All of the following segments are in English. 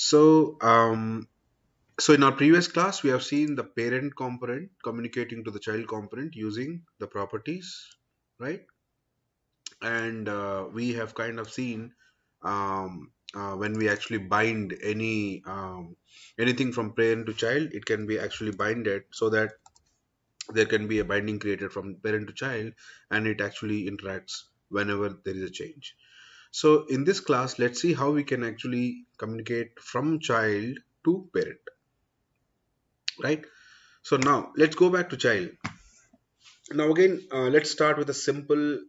So, so in our previous class, we have seen the parent component communicating to the child component using the properties, right? And we have kind of seen when we actually bind anything from parent to child, it can be actually binded so that there can be a binding created from parent to child, and it actually interacts whenever there is a change. So in this class, let's see how we can actually communicate from child to parent, right? So now let's go back to child. Now again, let's start with a simple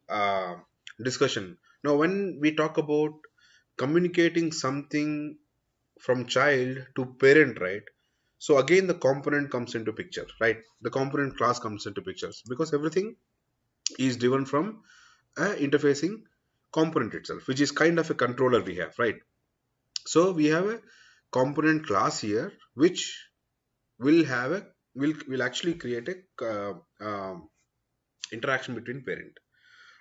discussion. Now when we talk about communicating something from child to parent, right? So again, the component comes into picture, right? The component class comes into pictures because everything is driven from a interfacing component itself, which is kind of a controller we have, right? So we have a component class here, which will have a will actually create a interaction between parent.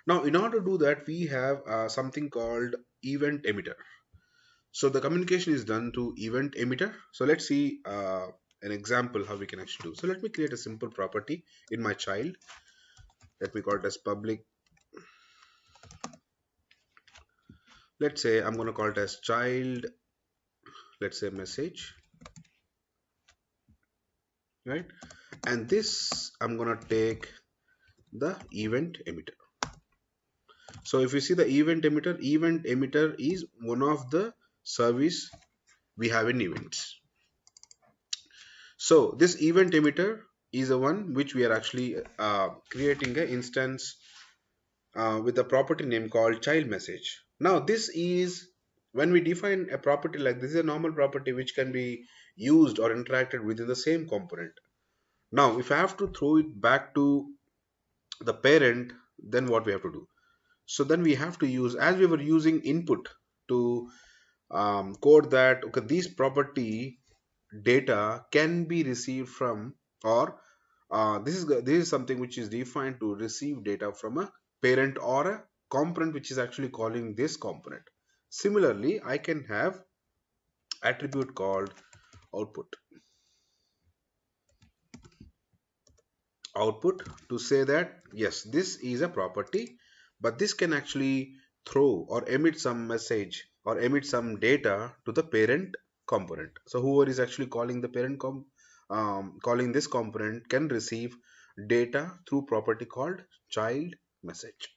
Now, in order to do that, we have something called event emitter. So the communication is done to event emitter. So let's see an example how we can actually do. So let me create a simple property in my child. Let me call it as public. Let's say I'm going to call it as child. Let's say message, right? And this I'm going to take the event emitter. So if you see the event emitter is one of the service we have in events. So this event emitter is the one which we are actually creating an instance with a property name called child message. Now this is when we define a property like this is a normal property which can be used or interacted within the same component. Now if I have to throw it back to the parent, then what we have to do? So then we have to use, as we were using input to code that okay, these property data can be received from, or this is something which is defined to receive data from a parent or a component which is actually calling this component. Similarly, I can have attribute called output to say that yes, this is a property, but this can actually throw or emit some message or emit some data to the parent component. So whoever is actually calling the calling this component can receive data through property called child message.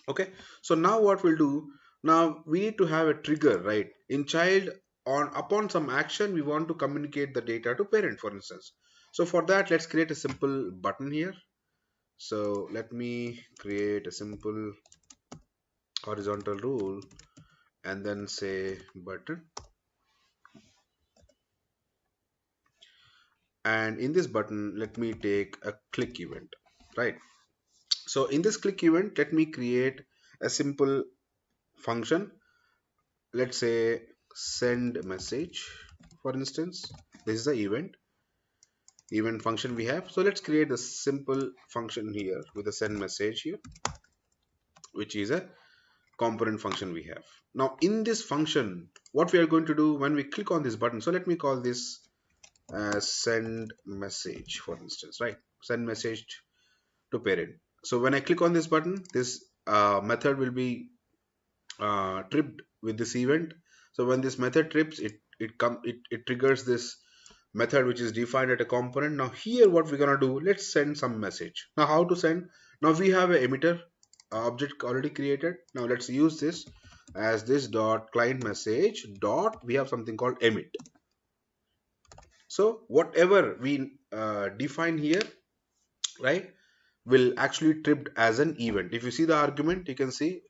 Okay, so now what we'll do, now we need to have a trigger, right? In child, on upon some action we want to communicate the data to parent, for instance. So for that, let's create a simple button here. So let me create a simple horizontal rule and then say button, and in this button let me take a click event, right? So in this click event, let me create a simple function. Let's say send message, for instance. This is the event function we have. So let's create a simple function here with a send message here, which is a component function we have. Now in this function, what we are going to do when we click on this button, so let me call this send message, for instance, right? Send message to parent. So when I click on this button, this method will be tripped with this event. So when this method trips, it triggers this method which is defined at a component. Now here what we're gonna do, let's send some message. Now how to send? Now we have a emitter object already created. Now let's use this as this dot client message dot, we have something called emit. So whatever we define here, right, will actually tripped as an event. If you see the argument, you can see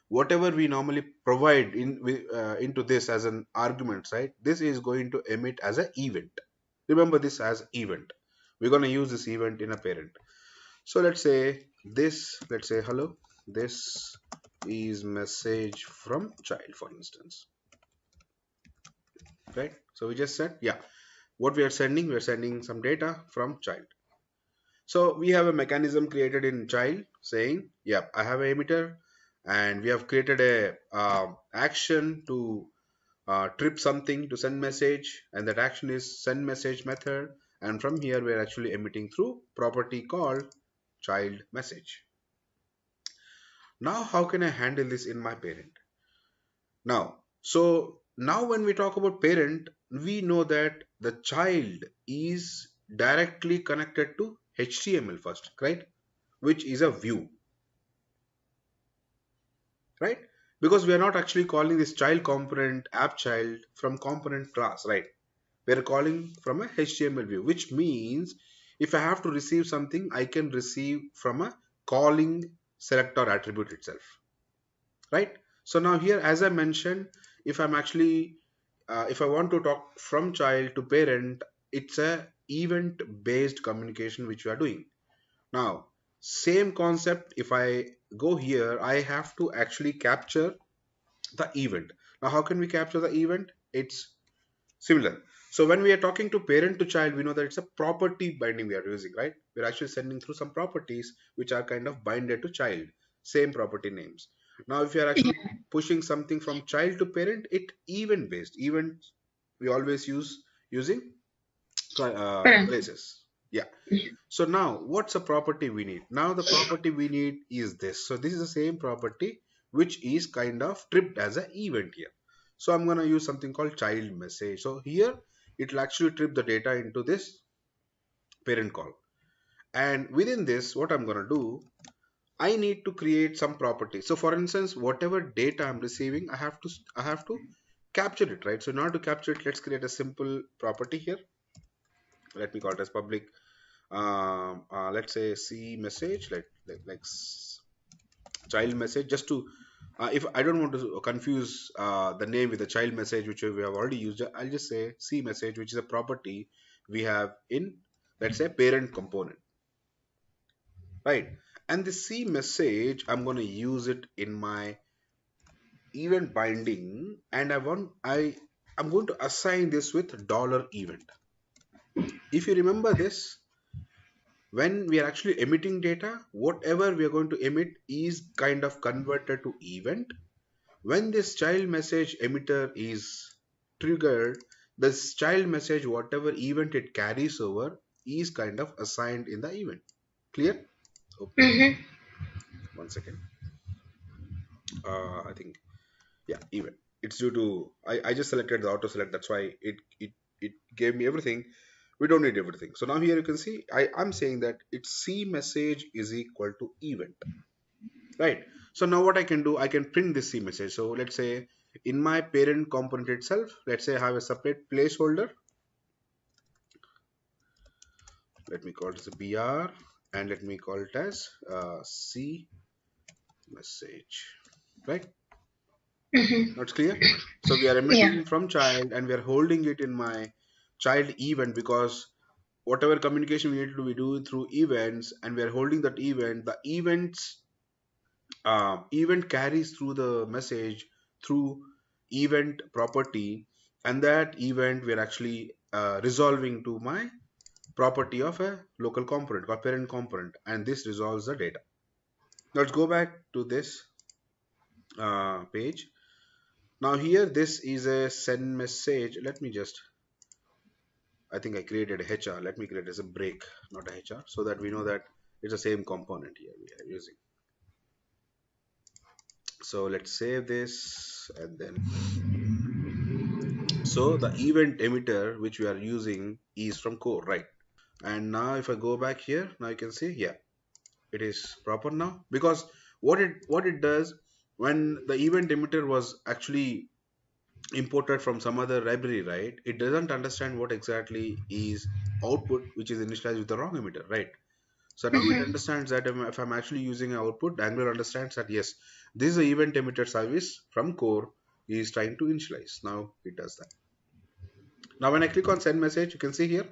whatever we normally provide into this as an argument, right, this is going to emit as an event. Remember this as event. We're going to use this event in a parent. So let's say this, let's say hello, this is message from child, for instance, right? So we just said, yeah, what we are sending some data from child. So we have a mechanism created in child saying, yeah, I have a emitter, and we have created a action to trip something to send message, and that action is send message method. And from here we're actually emitting through property called child message. Now how can I handle this in my parent? Now when we talk about parent, we know that the child is directly connected to HTML first, right? Which is a view, right? Because we are not actually calling this child component app child from component class, right? We are calling from a HTML view, which means if I have to receive something, I can receive from a calling selector attribute itself, right? So now here, as I mentioned, if I'm actually if I want to talk from child to parent, it's a event based communication which we are doing. Now same concept, if I go here, I have to actually capture the event. Now how can we capture the event? It's similar. So when we are talking to parent to child, we know that it's a property binding we are using, right? We're actually sending through some properties which are kind of binded to child, same property names. Now if you are actually Yeah. pushing something from child to parent, it event based. Event we always use using Parent. braces. Yeah. So now what's a property we need? Now the property we need is this. So this is the same property which is kind of tripped as an event here. So I'm going to use something called child message. So here it will actually trip the data into this parent call. And within this, what I'm going to do, I need to create some property. So for instance, whatever data I'm receiving, I have to capture it, right? So in order to capture it, let's create a simple property here. Let me call it as public. Let's say C message, like child message, just to if I don't want to confuse the name with the child message which we have already used, I'll just say C message, which is a property we have in, let's say, parent component, right? And the C message, I'm going to use it in my event binding, and I'm going to assign this with dollar event. If you remember this, when we are actually emitting data, whatever we are going to emit is kind of converted to event. When this child message emitter is triggered, this child message, whatever event it carries over, is kind of assigned in the event. Clear? Oh, Mm-hmm. one second. I think, yeah, event. It's due to I just selected the auto select. That's why it gave me everything. We don't need everything. So now here you can see I'm saying that its C message is equal to event. Right. So now what I can do, I can print this C message. So let's say in my parent component itself, let's say I have a separate placeholder. Let me call it as a BR, and let me call it as C message. Right. Mm-hmm. That's clear. So we are Yeah. emitting from child and we are holding it in my child event, because whatever communication we need to we do through events, and we are holding that event. The event carries through the message through event property, and that event we're actually resolving to my property of a local component called parent component, and this resolves the data. Let's go back to this page. Now here this is a send message. Let me just, I think I created a HR. Let me create as a break, not a HR, so that we know that it's the same component here we are using. So let's save this, and then so the event emitter which we are using is from core, right? And now if I go back here, now you can see, yeah, it is proper now, because what it does, when the event emitter was actually imported from some other library, right, it doesn't understand what exactly is output which is initialized with the wrong emitter, right? So now it Mm-hmm. understands that if I'm actually using an output, Angular understands that yes, this is the event emitter service from core is trying to initialize. Now it does that. Now when I click on send message, you can see here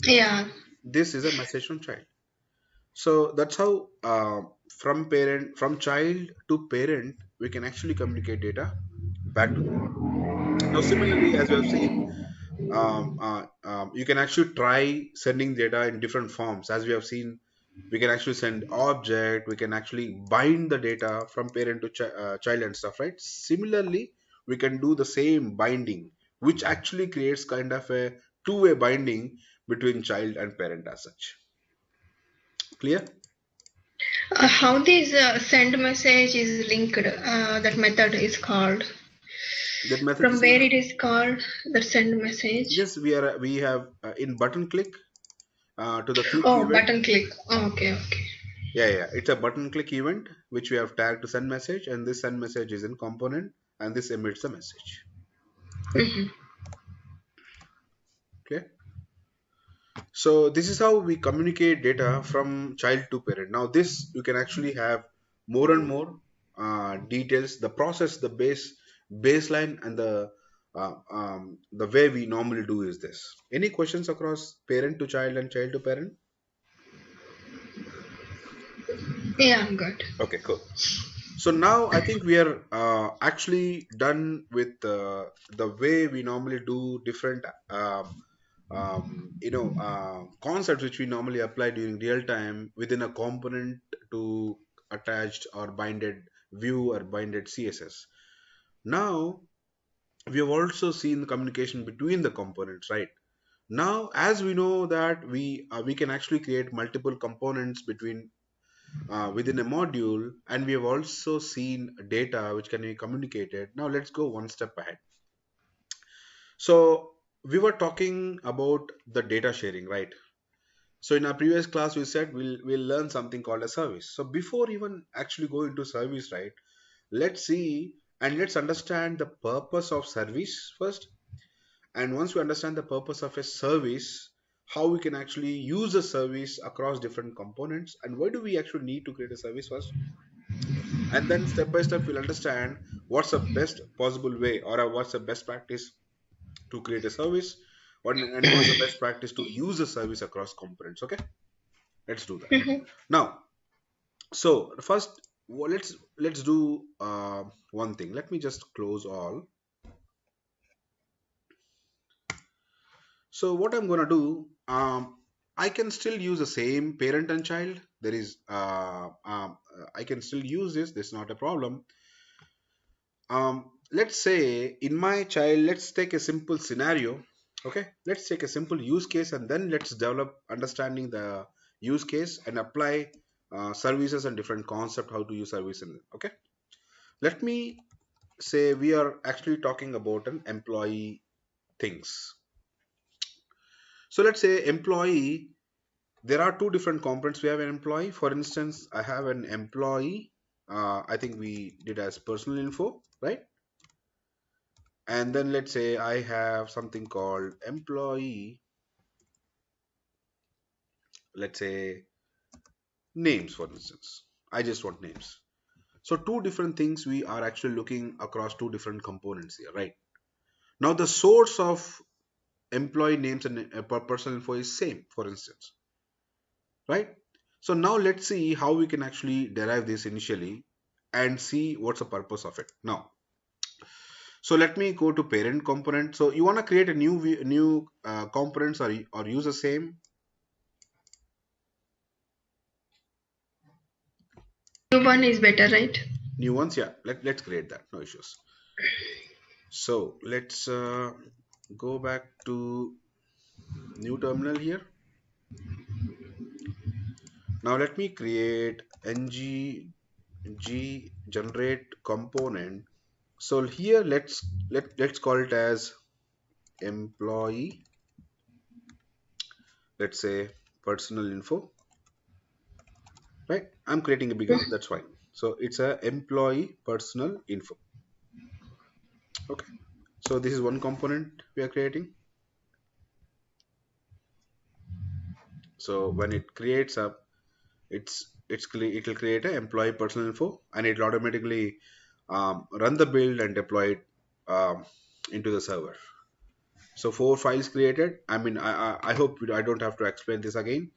Yeah. this is a message from child. So that's how from child to parent we can actually communicate data back to them. Now similarly, as we have seen, you can actually try sending data in different forms. As we have seen, we can actually send object, we can actually bind the data from parent to child and stuff, right? Similarly, we can do the same binding, which actually creates kind of a two-way binding between child and parent as such. Clear? How this send message is linked? That method is called. That method From is where in, it is called? That send message. yes, we have in button click to the click Oh, event. button click. Oh, okay, okay. Yeah, it's a button click event which we have tagged to send message, and this send message is in component, and this emits a message. Mhm. Okay. So this is how we communicate data from child to parent. Now this you can actually have more and more details, the process, the baseline, and the way we normally do is this. Any questions across parent to child and child to parent? Yeah, I'm good. Okay, cool. So now I think we are actually done with the way we normally do different concepts which we normally apply during real time within a component to attached or binded view or binded CSS. Now we have also seen the communication between the components, right? Now, as we know that we can actually create multiple components between within a module, and we have also seen data which can be communicated. Now let's go one step ahead. So we were talking about the data sharing, right? So in our previous class we said we'll learn something called a service. So before even actually go into service, right, let's see and let's understand the purpose of service first. And once we understand the purpose of a service, how we can actually use a service across different components, and why do we actually need to create a service first, and then step by step we'll understand what's the best possible way, or what's the best practice to create a service, and what's the best practice to use a service across components. Okay, let's do that Mhm. now. So first, let's do one thing. Let me just close all. So what I'm gonna do, I can still use the same parent and child. There is I can still use this. This is not a problem. Let's say in my child, let's take a simple scenario. Okay, let's take a simple use case, and then let's develop understanding the use case and apply services and different concept how to use service in it. Okay, let me say we are actually talking about an employee things. So let's say employee, there are two different components. We have an employee, for instance, I have an employee, I think we did as personal info, right? And then let's say I have something called employee, let's say names, for instance. I just want names. So two different things we are actually looking across two different components here, right? Now the source of employee names and personal info is same, for instance, right? So now let's see how we can actually derive this initially and see what's the purpose of it. Now, so let me go to parent component. So you want to create a new components, or use the same New one is better, right? new ones? Yeah, let's create that. No issues. So let's go back to new terminal here. Now let me create ng generate component. So here let's call it as employee, let's say personal info, right? I'm creating a bigger, that's fine. So it's a employee personal info. Okay, so this is one component we are creating. So when it creates up, it will create a employee personal info, and it will automatically run the build and deploy it into the server. So four files created. I mean, I hope I don't have to explain this again,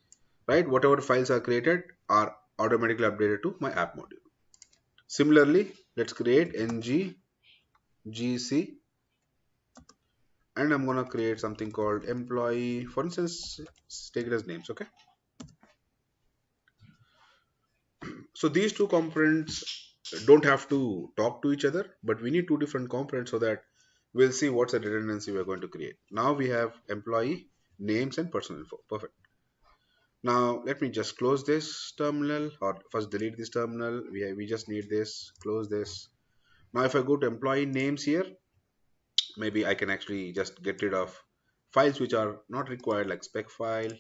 right? Whatever files are created are automatically updated to my app module. Similarly, let's create ng gc, and I'm gonna create something called employee. For instance, take it as names. Okay. So these two components. don't have to talk to each other, but we need two different components so that we'll see what's the redundancy we're going to create. Now we have employee names and personal info. Perfect. Now let me just close this terminal, or first delete this terminal. We just need this, close this. Now if I go to employee names here, maybe I can actually just get rid of files which are not required, like spec file,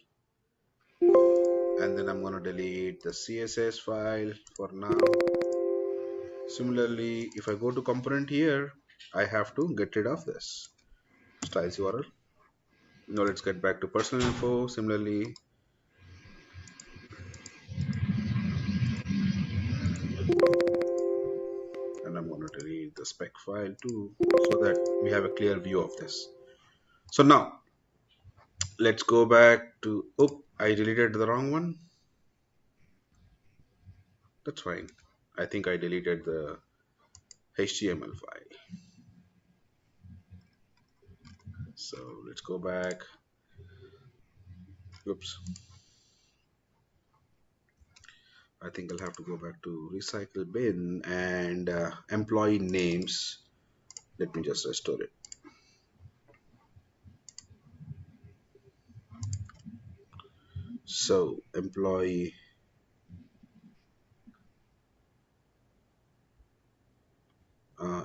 and then I'm going to delete the CSS file for now. Similarly, if I go to component here, I have to get rid of this styles URL. Now let's get back to personal info. Similarly, and I'm going to delete the spec file too, so that we have a clear view of this. So now let's go back to, oh, I deleted the wrong one. That's fine. I think I deleted the HTML file. So let's go back. Oops. I think I'll have to go back to recycle bin and employee names. Let me just restore it. So employee,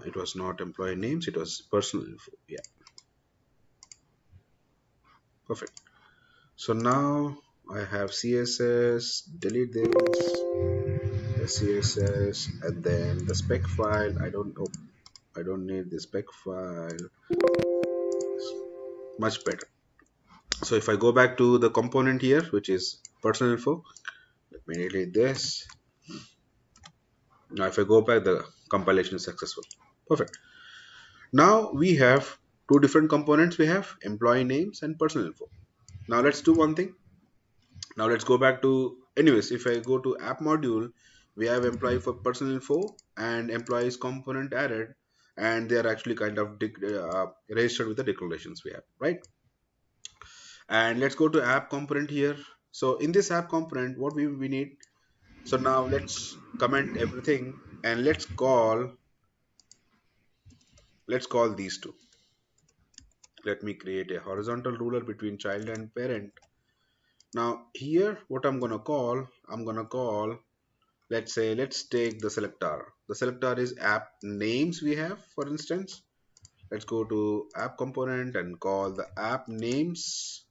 it was not employee names, it was personal info. Yeah, perfect. So now I have CSS, delete this, the CSS, and then the spec file. I don't need the spec file. Much better. So if I go back to the component here, which is personal info, let me delete this. Now if I go back, the compilation is successful. Perfect. Now we have two different components. We have employee names and personal info. Now let's do one thing. Now let's go back to, anyways, if I go to app module, we have employee for personal info and employees component added, and they are actually kind of registered with the declarations we have, right? And let's go to app component here. So in this app component, what we need, so now let's comment everything and let's call these two. Let me create a horizontal ruler between child and parent. Now here, what I'm gonna call, let's say, let's take the selector. The selector is app names we have, for instance. Let's go to app component and call the app names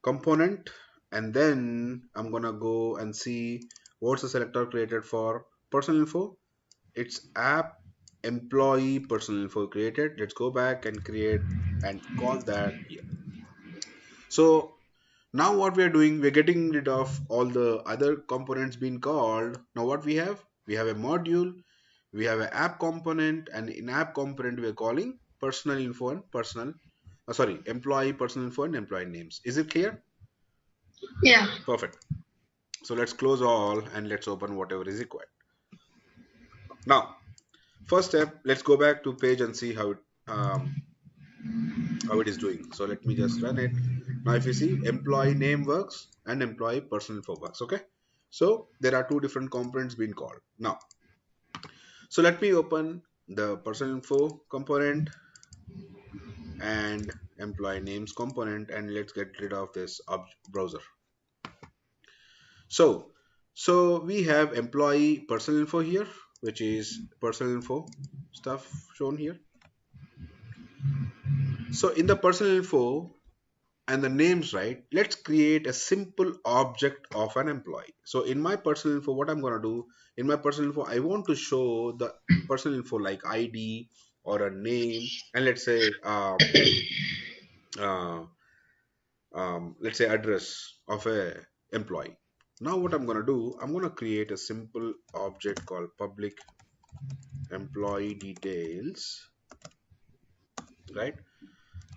component. And then I'm gonna go and see what's the selector created for personal info. It's app employee personal info created. Let's go back and create and call that here. So now what we are doing, we're getting rid of all the other components being called. Now what we have a module, we have an app component, and in app component we are calling personal info and employee personal info and employee names. Is it clear? Yeah. Perfect. So let's close all and let's open whatever is required. Now, first step, let's go back to page and see how it is doing. So let me just run it. Now if you see, employee name works and employee personal info works. Okay, so there are two different components being called now. So let me open the personal info component and employee names component, and let's get rid of this browser. So we have employee personal info here, which is personal info stuff shown here. So in the personal info and the names, right, let's create a simple object of an employee. So in my personal info, what I'm going to do, in my personal info, I want to show the personal info like ID or a name, and uh, let's say address of a employee. Now what I'm going to do, I'm going to create a simple object called public employee details, right?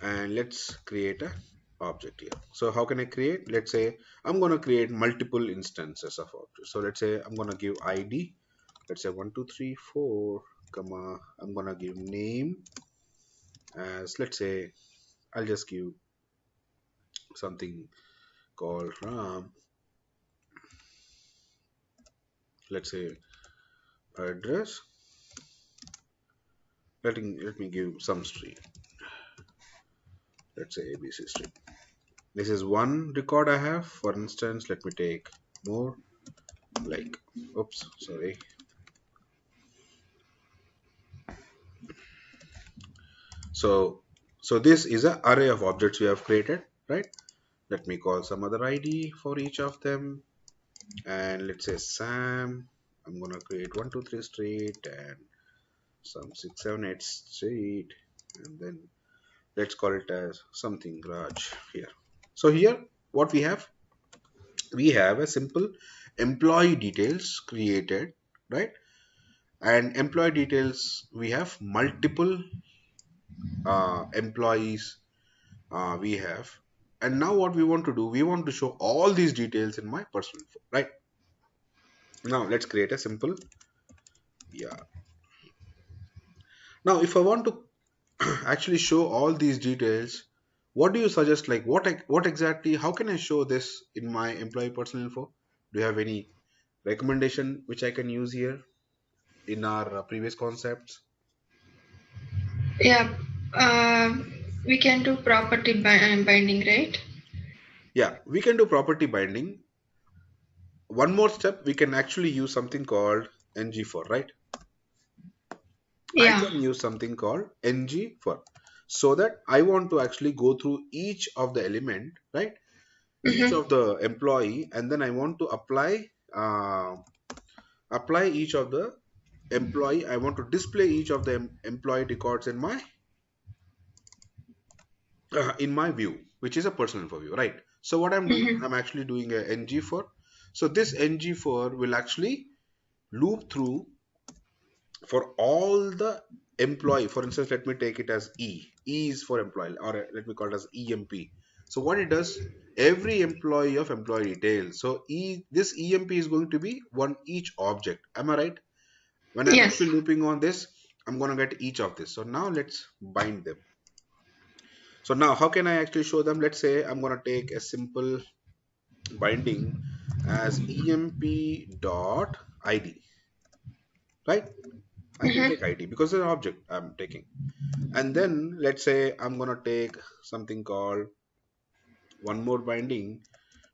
And let's create a object here. So how can I create? Let's say I'm going to create multiple instances of object. So let's say I'm going to give ID. Let's say 1 2 3 4 comma, I'm going to give name as, let's say, I'll just give something called Ram. Let's say address. Let me give some string. Let's say ABC string. This is one record I have. For instance, let me take more, like, oops, sorry. So, so this is an array of objects we have created, right? Let me call some other ID for each of them, and let's say Sam. I'm gonna create 123 street and some 678 street, and then let's call it as something garage here. So here, what we have a simple employee details created, right? And employee details, we have multiple employees we have. And now what we want to do, we want to show all these details in my personal info, right? Now let's create a simple, yeah. Now if I want to actually show all these details, what do you suggest? Like what exactly, how can I show this in my employee personal info? Do you have any recommendation which I can use here in our previous concepts? Yeah, uh, we can do property binding, right? Yeah, we can do property binding. One more step, we can actually use something called ng for, right? I Yeah. can use something called ng for, so that I want to actually go through each of the element, right? Each Mm-hmm. of the employee, and then I want to apply each of the employee. I want to display each of the employee records in my view, which is a personal info view, right? So what I'm doing, Mm-hmm. I'm actually doing a ng for. So this ng for will actually loop through for all the employee. For instance, let me take it as E is for employee, or let me call it as EMP. So what it does, every employee of employee details. So this EMP is going to be one each object. Am I right? When I'm Yes. actually looping on this, I'm going to get each of this. So now let's bind them. So now how can I actually show them? Let's say I'm going to take a simple binding as emp dot id, right? I can take Mm-hmm. id because it's an object I'm taking. And then let's say I'm gonna take something called one more binding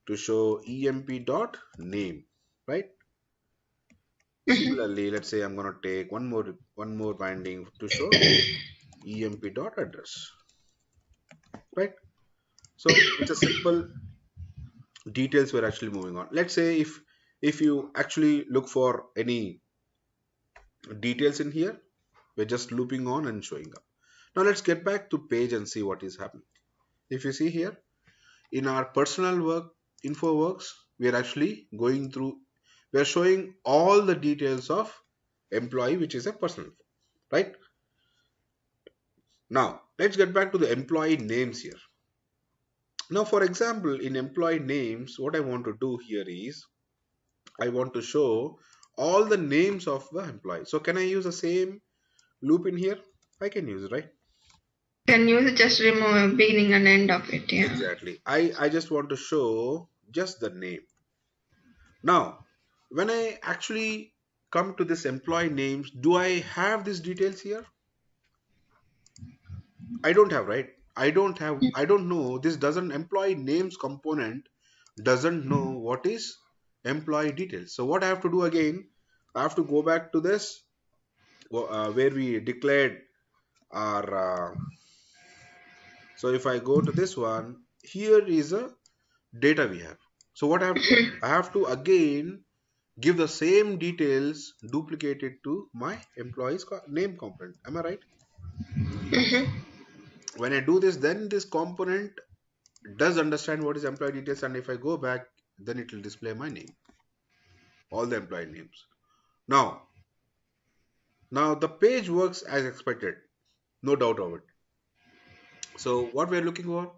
to show emp dot name, right? Mm-hmm. Similarly, let's say I'm gonna take one more binding to show emp dot address, right? So it's a simple details we're actually moving on. Let's say if you actually look for any details in here, we're just looping on and showing up. Now let's get back to page and see what is happening. If you see here, in our personal work info works, we are actually going through, we are showing all the details of employee, which is a personal info, right? Now let's get back to the employee names here. Now for example, in employee names, what I want to do here is I want to show all the names of the employee. So can I use the same loop in here? I can use it, right? Can you just remove beginning and end of it? Yeah. Exactly. I just want to show just the name. Now, when I actually come to this employee names, do I have these details here? I don't have, right? I don't know. This doesn't, employee names component doesn't know what is employee details. So what I have to do again, I have to go back to this where we declared our, so if I go to this one, here is a data we have. So what I have to do? I have to again give the same details duplicated to my employee's name component. Am I right? Mm-hmm. When I do this, then this component does understand what is employee details, and if I go back, then it will display my name, all the employee names. Now, now the page works as expected, no doubt of it. So what we are looking for,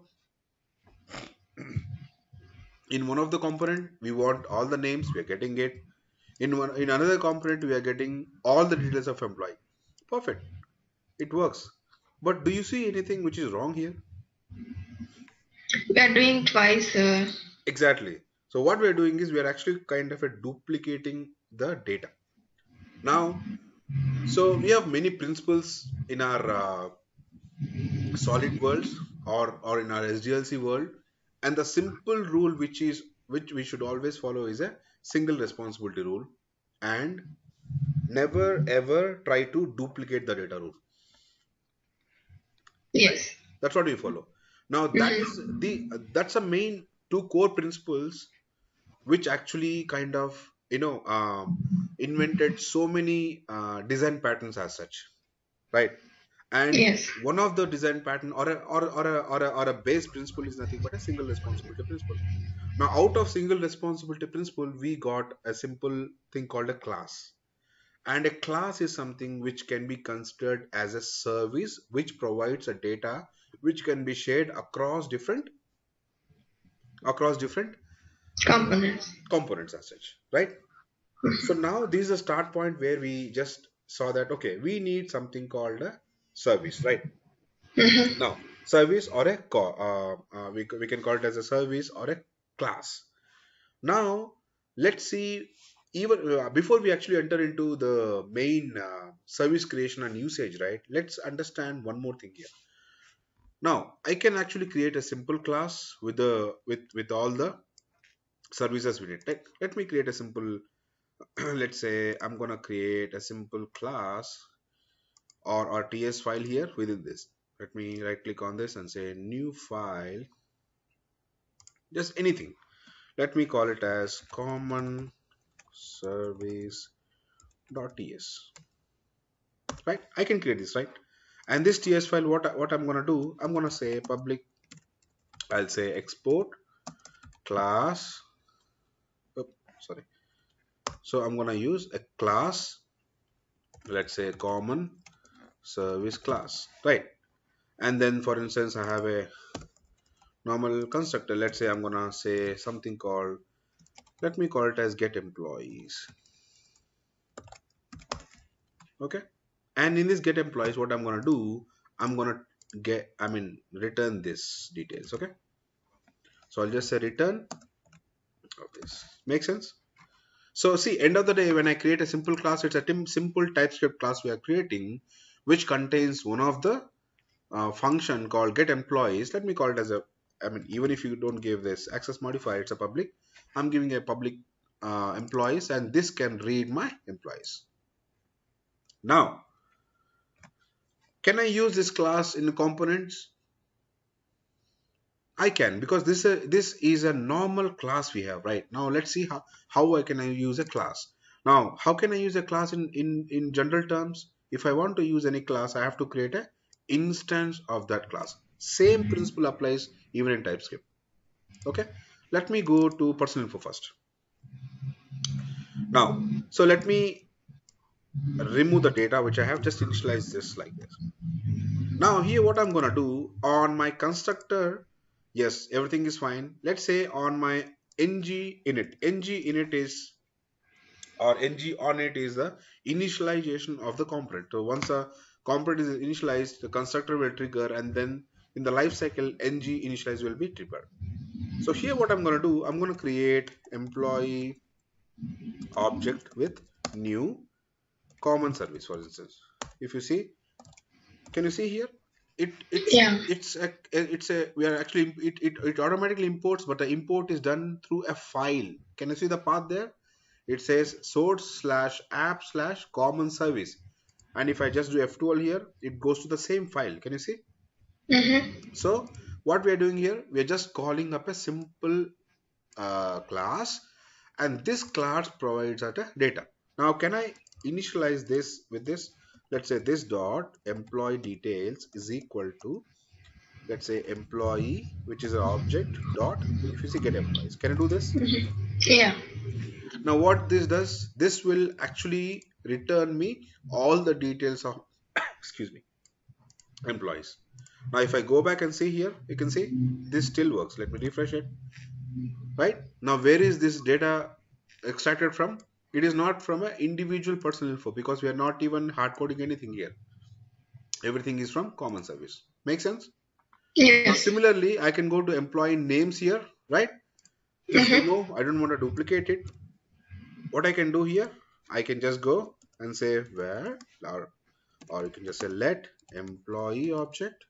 in one of the component, we want all the names, we are getting it. In another component, we are getting all the details of employee. Perfect, it works. But do you see anything which is wrong here? We are doing twice. Exactly. So what we are doing is we are actually kind of duplicating the data. Now, so we have many principles in our solid worlds or in our SDLC world, and the simple rule which we should always follow is a single responsibility rule, and never ever try to duplicate the data rule. Right? Yes. That's what we follow. Now that's the main two core principles which actually kind of invented so many design patterns as such, right? And Yes. one of the design pattern or a base principle is nothing but a single responsibility principle. Now, out of single responsibility principle, we got a simple thing called a class. And a class is something which can be considered as a service which provides a data which can be shared across different Components. components as such, right? So now this is a start point where we just saw that okay, we need something called a service, right? Mm-hmm. Now, service or we can call it as a service or a class. Now, let's see, even before we actually enter into the main service creation and usage, right? Let's understand one more thing here. Now, I can actually create a simple class with all the services we need. Let me create a simple. Let's say I'm gonna create a simple class or TS file here within this. Let me right click on this and say new file, just anything. Let me call it as common service.ts. Right? I can create this, right? And this TS file, what I'm gonna do, I'm gonna say public, I'll say export class. Oh, sorry. So I'm gonna use a class, let's say common service class, right? And then for instance, I have a normal constructor. Let's say I'm gonna say something called, let me call it as get employees. Okay. And in this get employees, what I'm gonna do, I'm gonna return this details. Okay. So I'll just say return of this. Make sense? So see, end of the day, when I create a simple class, it's a simple TypeScript class we are creating, which contains one of the function called get employees. Let me call it as a, even if you don't give this access modifier, it's a public. I'm giving a public employees, and this can read my employees. Now, can I use this class in the components? I can, because this is a normal class we have right now. Let's see how I can use a class. Now, how can I use a class in general terms? If I want to use any class, I have to create a instance of that class. Same principle applies even in TypeScript. Okay, let me go to personal info first. Now, so let me remove the data which I have just initialized this like this. Now here what I'm gonna do on my constructor, yes, everything is fine. Let's say on my ng init is, or ng on it is the initialization of the component. So once a component is initialized, the constructor will trigger, and then in the life cycle ng initialize will be triggered. So here what I'm gonna do, I'm gonna create employee object with new common service, for instance. If you see, can you see here? It it's Yeah. it's a we are actually it automatically imports, but the import is done through a file. Can you see the path there? It says source/app/common service, and if I just do F12 here, it goes to the same file. Can you see? Mm-hmm. So what we are doing here, we are just calling up a simple class, and this class provides us a data. Now, can I initialize this with this? Let's say this dot employee details is equal to, let's say employee, which is an object dot, if you see get employees. Can I do this? Yeah. Now what this does, this will actually return me all the details of excuse me, employees. Now if I go back and see here, you can see this still works. Let me refresh it. Right now, where is this data extracted from? It is not from an individual personal info, because we are not even hard coding anything here. Everything is from common service. Make sense? Now Yes. similarly, I can go to employee names here, right? Just Mm-hmm. remove, I don't want to duplicate it. What I can do here, I can just go and say where, or you can just say let employee object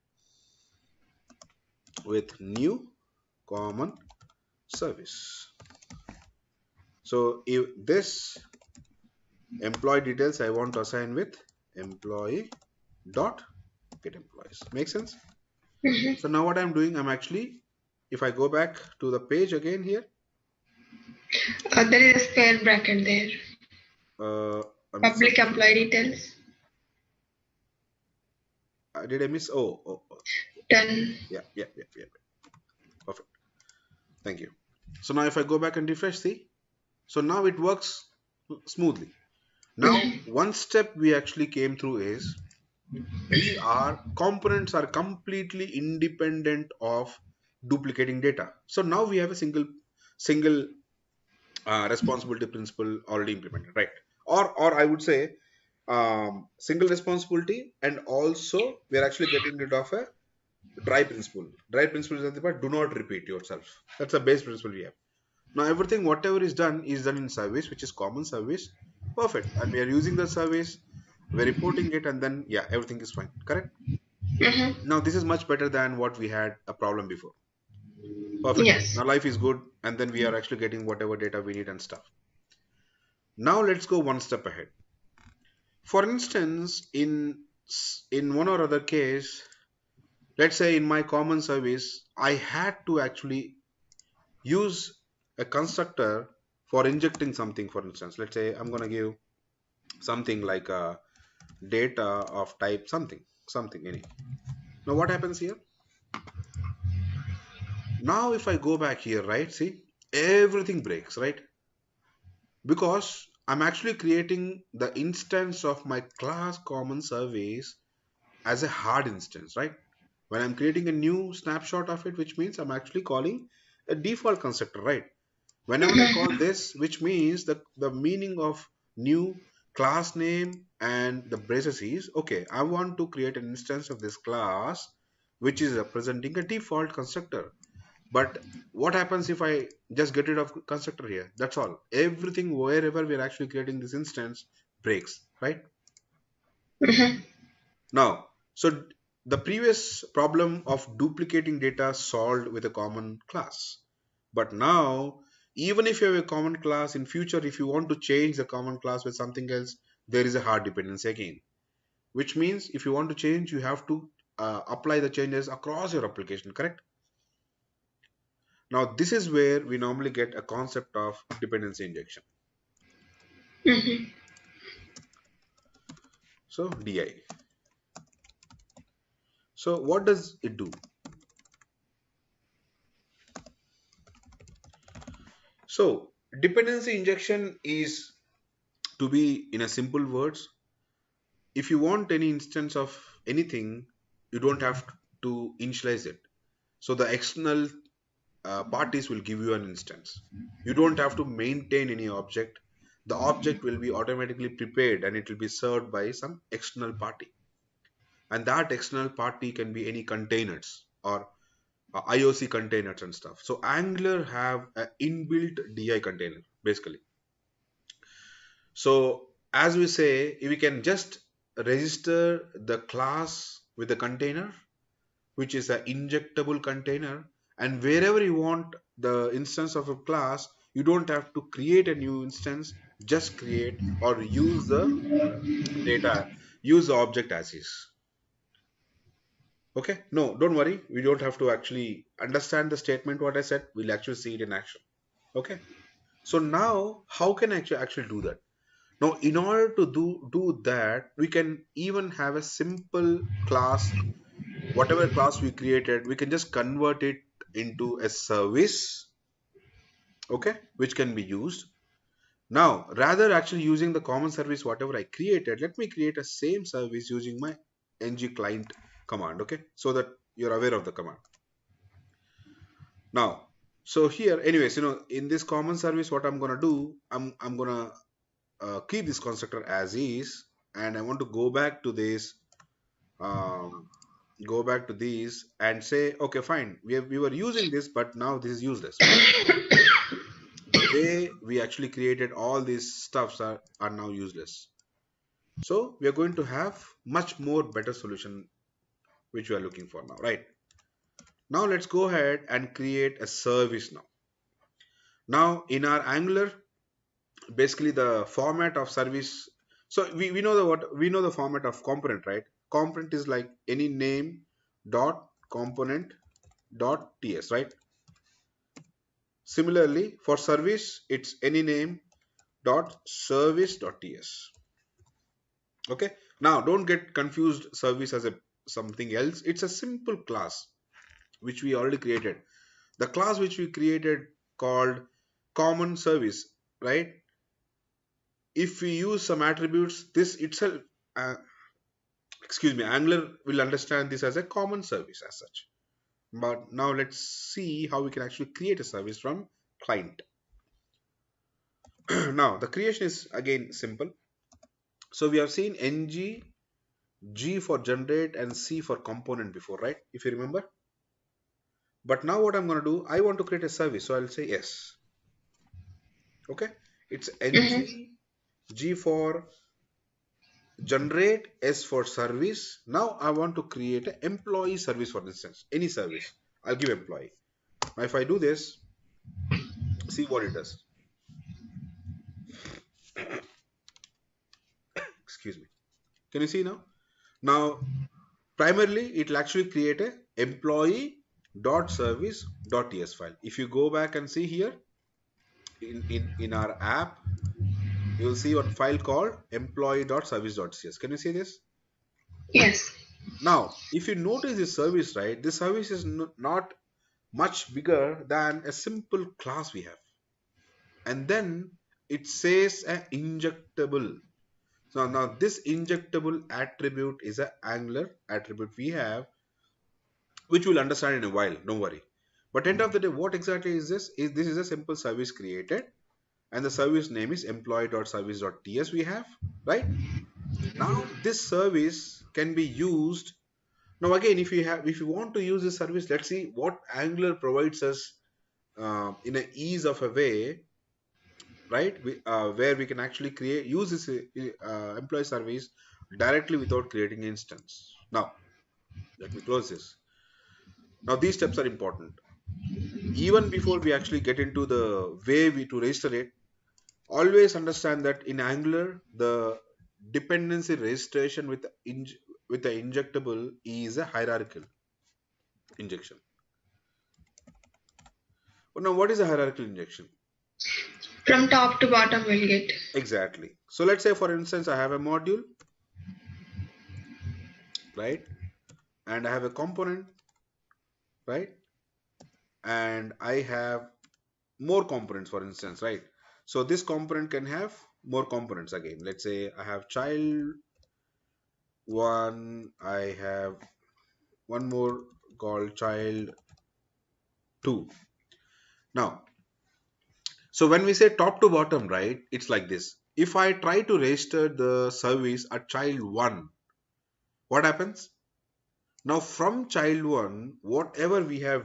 with new common service. So if this employee details I want to assign with employee dot get employees. Make sense? Mhm. So now what I'm doing, I'm actually, if I go back to the page again here, There is a square bracket there. uh, I missed Public something. employee details. Did I miss? Oh, Done. yeah. Perfect. Thank you. So now if I go back and refresh, see, so now it works smoothly. Now, Mhm. one step we actually came through is we are components are completely independent of duplicating data. So now we have a single responsibility principle already implemented, right? Or I would say single responsibility, and also we are actually getting rid of a dry principle. Dry principle is nothing but do not repeat yourself. That's the base principle we have. Now everything whatever is done in service, which is common service, perfect, and we are using the service, we're reporting it, and then yeah, everything is fine. Correct. Mhm. Now this is much better than what we had a problem before. Perfect. Yes. Now life is good, and then we are actually getting whatever data we need and stuff. Now let's go one step ahead. For instance, in one or other case, let's say in my common service, I had to actually use a constructor for injecting something. For instance, let's say I'm going to give something like a data of type something any. Now what happens here? Now if I go back here, right, see, everything breaks, right? Because I'm actually creating the instance of my class common service as a hard instance, right? When I'm creating a new snapshot of it, which means I'm actually calling a default constructor, right? Whenever I call this, which means the meaning of new class name and the braces is, okay, I want to create an instance of this class which is representing a default constructor. But what happens if I just get rid of constructor here? That's all. Everything wherever we're actually creating this instance breaks, right? Mhm. Now, so the previous problem of duplicating data solved with a common class. But now, even if you have a common class in future, if you want to change the common class with something else, there is a hard dependency again. Which means if you want to change, you have to apply the changes across your application, correct? Now, this is where we normally get a concept of dependency injection. Mhm. So, DI. So, what does it do? So, dependency injection is, to be in a simple words, if you want any instance of anything, you don't have to initialize it. So the external parties will give you an instance. You don't have to maintain any object. The object will be automatically prepared and it will be served by some external party. And that external party can be any containers or IOC containers and stuff. So Angular have an inbuilt DI container basically. So as we say, we can just register the class with the container, which is an injectable container. And wherever you want the instance of a class, you don't have to create a new instance, just create or use the data, use the object as is. Okay, no, don't worry. We don't have to actually understand the statement, what I said. We'll actually see it in action. Okay, so now how can I actually do that? Now, in order to do that, we can even have a simple class. Whatever class we created, we can just convert it into a service, okay, which can be used. Now, rather actually using the common service, whatever I created, let me create a same service using my ng client command, okay, so that you're aware of the command. Now, so here, anyways, in this common service, what I'm gonna do, I'm gonna keep this constructor as is, and I want to um, go back to these and say, okay, fine, we were using this, but now this is useless because the way we actually created all these stuffs are now useless. So we are going to have much more better solution which we are looking for now, right? Now let's go ahead and create a service now. Now in our Angular, basically the format of service. So we know the what we know the format of component, right? Component is like any name dot component dot ts, right? Similarly for service, it's any name dot service dot ts. Okay. Now don't get confused service as a something else. It's a simple class which we already created. The class which we created called common service, right? If we use some attributes, this itself, uh, excuse me, Angular will understand this as a common service as such. But now let's see how we can actually create a service from client. Now the creation is again simple. So we have seen ng, g for generate, and c for component before, right? If you remember. But now what I'm going to do, I want to create a service, so I'll say yes. Okay, it's ng, Mm-hmm. g for generate, s for service. Now I want to create an employee service, for instance, any service. I'll give employee. Now if I do this, see what it does. Excuse me. Can you see now? Now primarily it will actually create a employee dot service dot ts file. If you go back and see here in our app, you will see one file called employee dot service dot cs. Can you see this? Yes. Now if you notice this service, right, this service is not much bigger than a simple class we have, and then it says a injectable. So now this injectable attribute is an Angular attribute we have, which we'll understand in a while, don't worry. But end of the day, what exactly is this? Is this is a simple service created, and the service name is employee.service.ts we have, right? Now this service can be used. Now again, if you want to use this service, let's see what Angular provides us in an ease of a way, right? Where we can actually create use this employee service directly without creating an instance. Now let me close this. Now these steps are important. Even before we actually get into the way we to register it, always understand that in Angular the dependency registration with the injectable is a hierarchical injection. Now what is a hierarchical injection? From top to bottom we'll get. Exactly. So let's say for instance I have a module, right, and I have a component, right, and I have more components, for instance, right? So this component can have more components again. Let's say I have child one, I have one more called child two. Now, so when we say top to bottom, right, it's like this. If I try to register the service at child one, what happens? Now from child one, whatever we have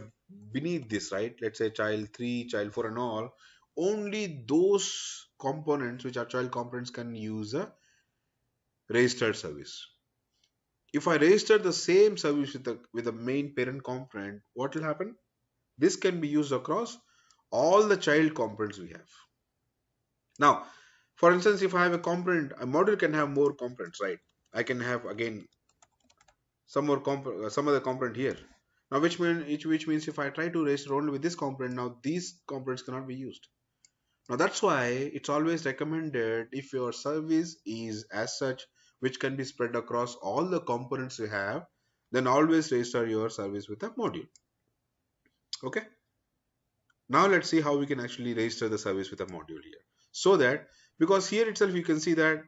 beneath this, right? Let's say child three, child four, and all, only those components which are child components can use a registered service. If I register the same service with the main parent component, what will happen? This can be used across all the child components we have. Now, for instance, if I have a component, a module can have more components, right? I can have again some other component here. Now, which means if I try to register only with this component, now these components cannot be used. Now that's why it's always recommended, if your service is as such which can be spread across all the components you have, then always register your service with a module. Okay. Now let's see how we can actually register the service with a module here. So that, because here itself you can see that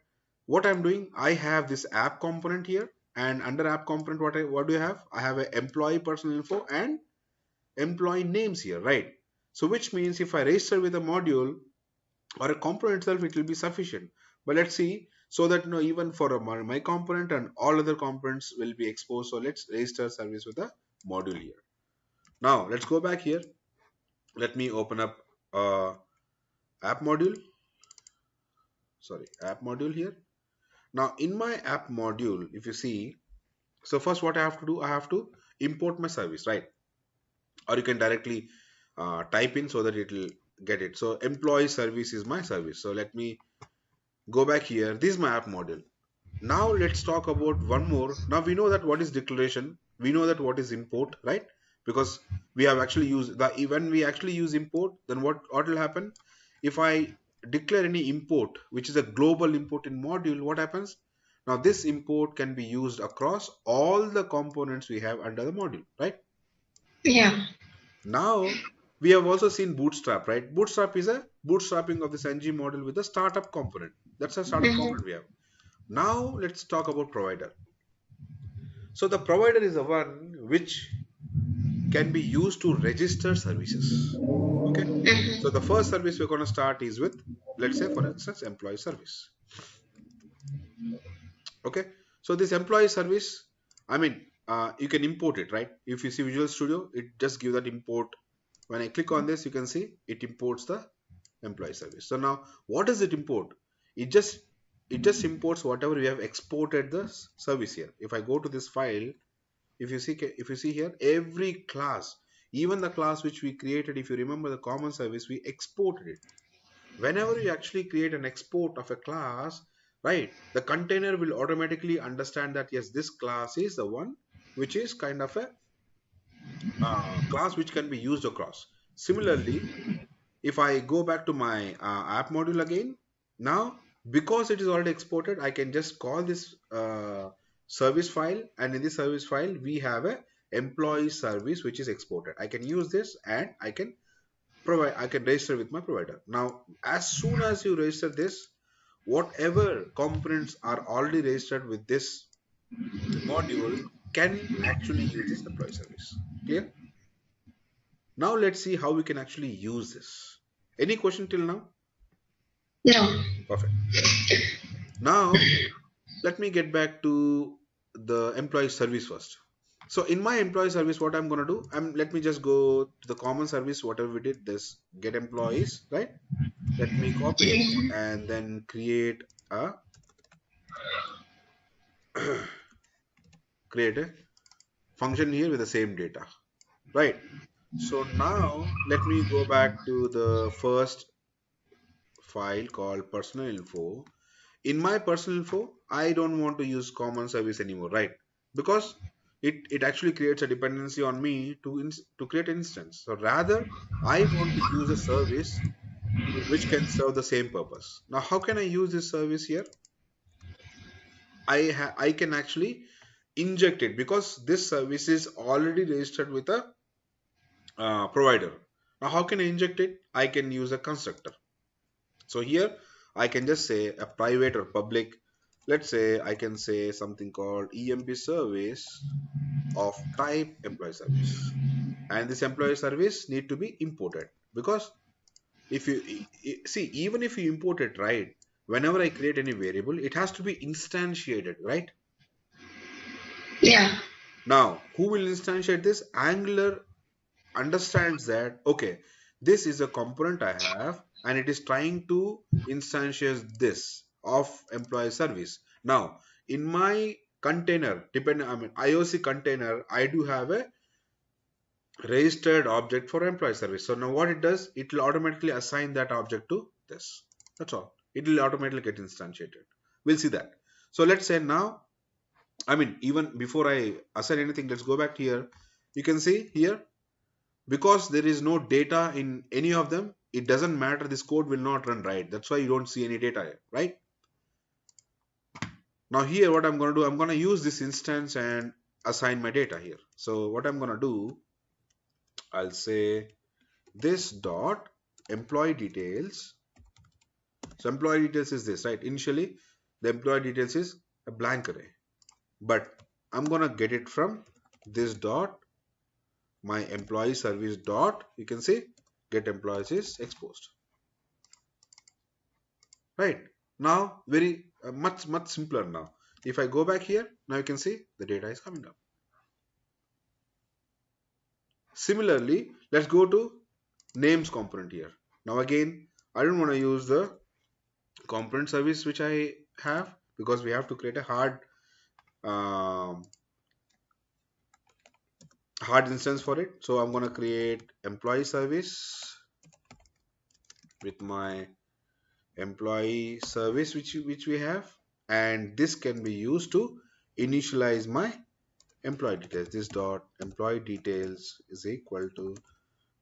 what I'm doing, I have this app component here, and under app component what do I have? I have an employee personal info and employee names here, right? So which means if I register with a module or a component itself, it will be sufficient. But let's see, so that even for my component and all other components will be exposed. So let's register service with a module here. Now let's go back here. Let me open up app module. Sorry, app module here. Now in my app module, if you see, so first what I have to do, I have to import my service, right? Or you can directly type in so that it will get it. So employee service is my service. So let me go back here. This is my app module. Now let's talk about one more. Now we know that what is declaration. We know that what is import, right? Because we have actually used the, when we actually use import, then what will happen? If I declare any import, which is a global import in module, what happens? Now this import can be used across all the components we have under the module, right? Yeah. Now we have also seen bootstrap, right? Bootstrap is a bootstrapping of this ng model with the startup component. That's a startup Mm-hmm. component we have. Now let's talk about provider. So the provider is the one which can be used to register services. Okay. So the first service we're going to start is with, let's say for instance, employee service. Okay. So this employee service, I mean, you can import it, right? If you see Visual Studio, it just gives that import. When I click on this, you can see it imports the employee service. So now what does it import? It just it just imports whatever we have exported the service here. If I go to this file, if you see here, every class, even the class which we created, if you remember the common service, we exported it. Whenever you actually create an export of a class, right, the container will automatically understand that yes, this class is the one which is kind of a class which can be used across. Similarly, if I go back to my app module again, now because it is already exported, I can just call this service file, and in this service file we have a employee service which is exported. I can use this and I can register with my provider. Now as soon as you register this, whatever components are already registered with this module can actually use this employee service. Clear? Now let's see how we can actually use this. Any question till now? No. Perfect. Now, let me get back to the employee service first. So in my employee service, what I'm going to do, let me just go to the common service, whatever we did, this get employees, right? Let me copy it and then create a create a function here with the same data, right? So now let me go back to the first file called personal info. In my personal info, I don't want to use common service anymore, right? Because it actually creates a dependency on me to create an instance. So rather, I want to use a service which can serve the same purpose. Now, how can I use this service here? I can actually inject it because this service is already registered with a provider. Now, how can I inject it? I can use a constructor. So here I can just say a private or public. Let's say I can say something called EMP service of type employee service. And this employee service need to be imported because if you see, even if you import it, right, whenever I create any variable, it has to be instantiated, right? Yeah. Now, who will instantiate this? Angular understands that, okay, this is a component I have and it is trying to instantiate this of employee service. Now in my container, IOC container, I do have a registered object for employee service. So now what it does, it will automatically assign that object to this. That's all. It will automatically get instantiated. We'll see that. So let's say now, even before I assign anything, let's go back here. You can see here, because there is no data in any of them, it doesn't matter, this code will not run, right? That's why you don't see any data here, right? Now here what I'm going to do, I'm going to use this instance and assign my data here. So what I'm going to do, I'll say this dot employee details. So employee details is this, right? Initially the employee details is a blank array, but I'm going to get it from this dot my employee service dot, you can see get employees is exposed. Right. Now very much simpler now. If I go back here, now you can see the data is coming up. Similarly, let's go to names component here. Now again, I don't want to use the component service which I have. because we have to create a um, hard instance for it. So I'm going to create employee service with my employee service which we have, and this can be used to initialize my employee details. This dot employee details is equal to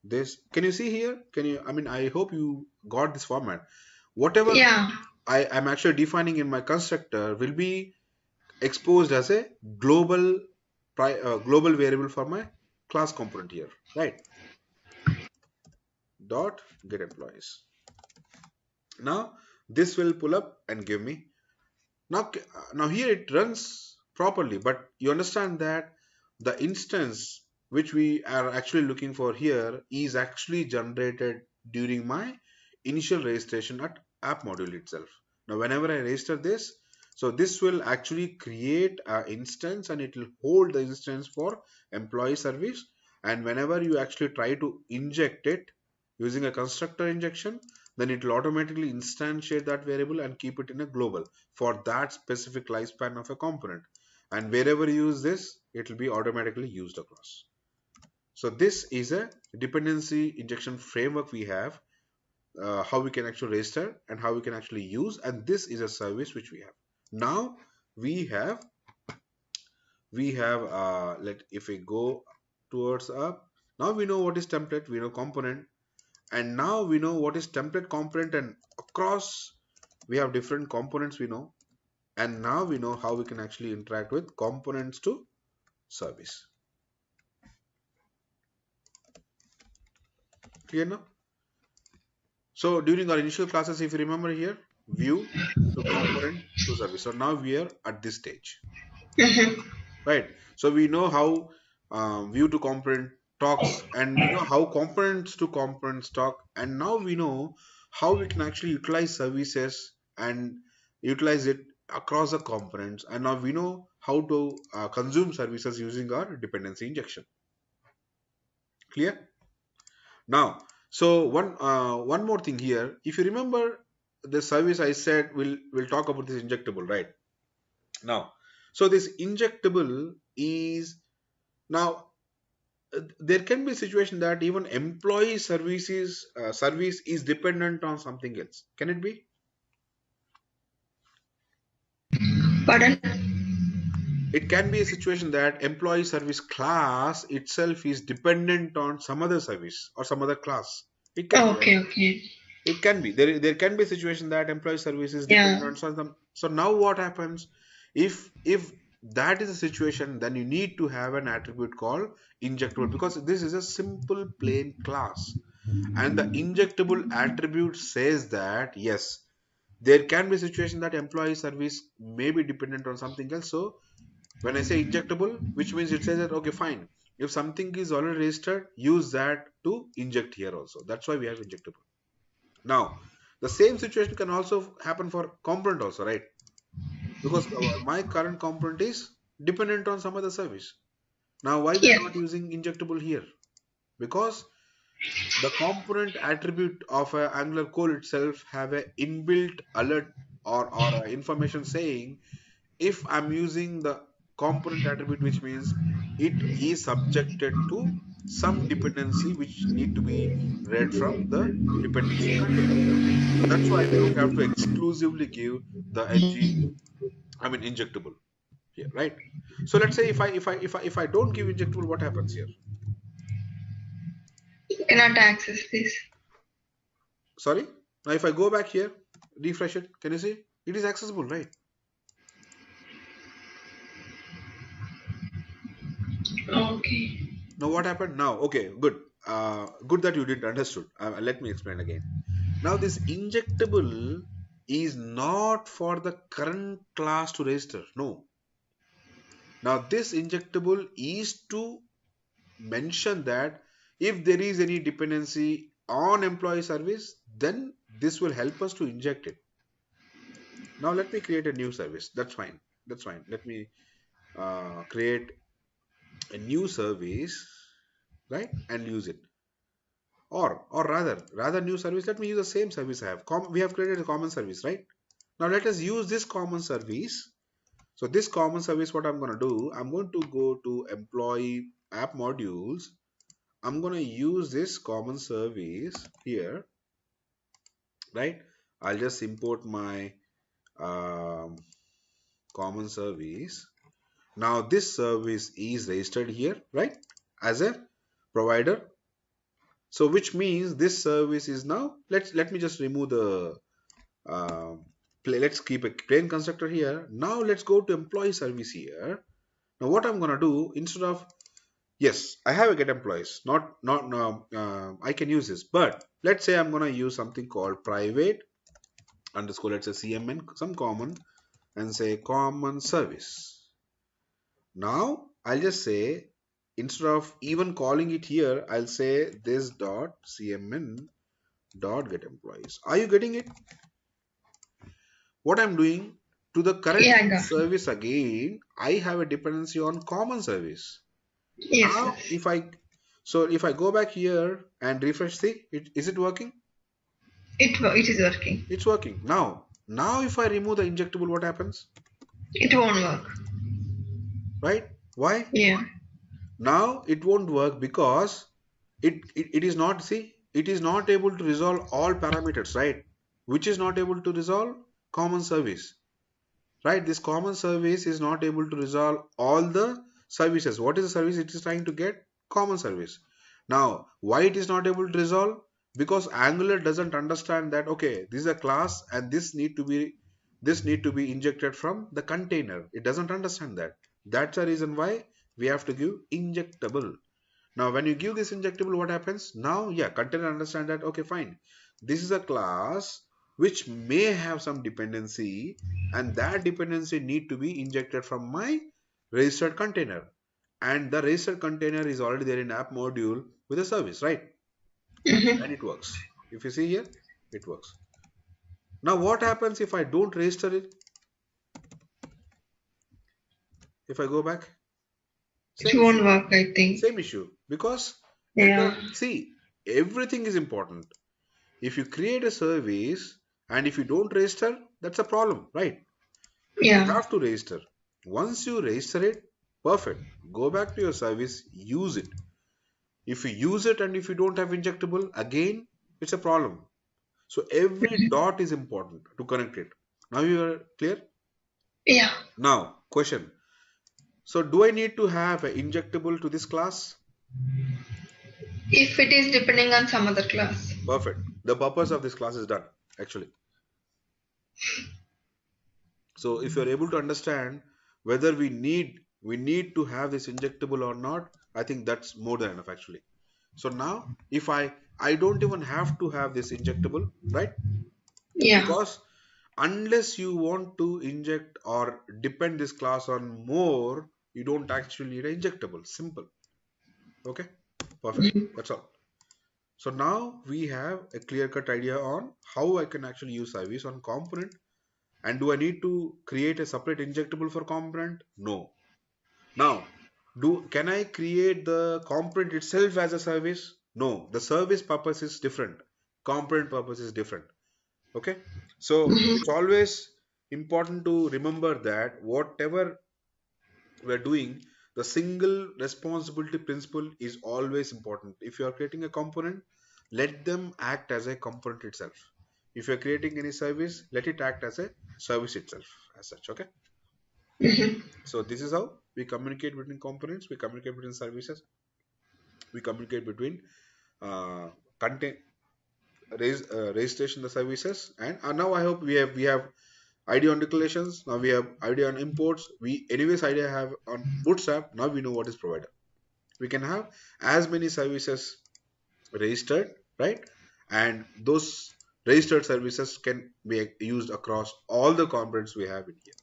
this. Can you see here? Can you, I mean, I hope you got this format. Whatever Yeah. I am actually defining in my constructor will be exposed as a global global variable for my class component here, right? Dot get employees. Now this will pull up and give me. Now here it runs properly, but you understand that the instance which we are actually looking for here is actually generated during my initial registration at app module itself. Now whenever I register this, so this will actually create an instance and it will hold the instance for employee service. And whenever you actually try to inject it using a constructor injection, then it will automatically instantiate that variable and keep it in a global for that specific lifespan of a component. And wherever you use this, it will be automatically used across. So this is a dependency injection framework we have, how we can actually register and how we can actually use, and this is a service which we have. Now we have let if we go towards up, now we know what is template, we know component, and now we know what is template component, and across we have different components we know, and now we know how we can actually interact with components to service. Clear now? So during our initial classes, if you remember here, view to component to service. So now we are at this stage, Mhm. right? So we know how view to component talks, and we know how components to components talk, and now we know how we can actually utilize services and utilize it across the components, and now we know how to consume services using our dependency injection. Clear? Now, so one more thing here. If you remember the service I said, we'll talk about this injectable, right? Now, so this injectable is now there can be a situation that even employee services service is dependent on something else. Can it be? Pardon? It can be a situation that employee service class itself is dependent on some other service or some other class. It can be, right? Okay, okay. It can be. There can be a situation that employee service is dependent Yeah. on some. So now what happens if that is a situation, then you need to have an attribute called injectable, because this is a simple plain class, and the injectable attribute says that yes, there can be a situation that employee service may be dependent on something else. So when I say injectable, which means it says that okay, fine, if something is already registered, use that to inject here also. That's why we have injectable. Now, the same situation can also happen for component also, right? Because my current component is dependent on some other service. Now, why we are Yeah. not using injectable here? Because the component attribute of a Angular core itself have a inbuilt alert or a information saying if I'm using the component attribute, which means it is subjected to some dependency which need to be read from the dependency container. So that's why we don't have to exclusively give the I mean injectable here, right? So let's say if I don't give injectable, what happens here? You cannot access this. Sorry. Now if I go back here, refresh it, can you see? It is accessible, right? Okay. Now what happened? Now, okay, good. Good that you didn't understood. Let me explain again. Now this injectable is not for the current class to register. No. Now this injectable is to mention that if there is any dependency on employee service, then this will help us to inject it. Now let me create a new service. That's fine. That's fine. Let me create a new service, right, and use it. Or rather new service. Let me use the same service I have. We have created a common service, right? Now let us use this common service. So this common service, what I'm going to do, I'm going to go to employee app modules. I'm going to use this common service here, right? I'll just import my um, common service. Now this service is registered here, right, as a provider. So which means this service is now, let me just remove the let's keep a plain constructor here. Now let's go to employee service here. Now what I'm gonna do, instead of, yes, I have a get employees, not no, I can use this, but let's say I'm gonna use something called private underscore, let's say CMN, some common, and say common service. Now I'll just say, instead of even calling it here, I'll say this dot cmn dot get employees. Are you getting it? What I'm doing to the current Yeah, I got. service, again I have a dependency on common service. Yes, Now yes. if I go back here and refresh, see, is it working? It is working. It's working. Now if I remove the injectable, what happens? It won't work. Right? Why? Yeah. Now it won't work because it is not, see, it is not able to resolve all parameters, right? Which is not able to resolve? Common service, right? This common service is not able to resolve all the services. What is the service it is trying to get? Common service. Now why it is not able to resolve? Because Angular doesn't understand that, okay, this is a class and this need to be injected from the container. It doesn't understand that. That's the reason why we have to give injectable. Now when you give this injectable, what happens? Now, yeah, container understand that, okay, fine, this is a class which may have some dependency, and that dependency need to be injected from my registered container, and the registered container is already there in app module with a service, right? Hmm. And it works. If you see here, it works. Now what happens if I don't register it? If I go back, It same won't issue. work, I think. Same issue, because at the, Yeah. see, everything is important. If you create a service and if you don't register, that's a problem, right? You Yeah. have to register. Once you register it, perfect. Go back to your service, use it. If you use it and if you don't have injectable, again, it's a problem. So every Mhm. dot is important to connect it. Now you are clear? Yeah. Now, question. So do I need to have an injectable to this class? If it is depending on some other class. Perfect. The purpose of this class is done, actually. So if you're able to understand whether we need to have this injectable or not, I think that's more than enough, actually. So now if I don't even have to have this injectable, right? Yeah. Because unless you want to inject or depend this class on more, you don't actually need an injectable. Simple. Okay, perfect. Mhm. That's all. So now we have a clear cut idea on how I can actually use service on component. And do I need to create a separate injectable for component? No. Now, can I create the component itself as a service? No. The service purpose is different. Component purpose is different. Okay. So Mhm. it's always important to remember that whatever we're doing, the single responsibility principle is always important. If you are creating a component, let them act as a component itself. If you're creating any service, let it act as a service itself as such. Okay. Mhm. So this is how we communicate between components, we communicate between services, we communicate between uh, content registration the services, and now I hope we have idea on declarations. Now we have idea on imports. We anyways idea have on bootstrap. Now we know what is provider. We can have as many services registered, right? And those registered services can be used across all the components we have in here.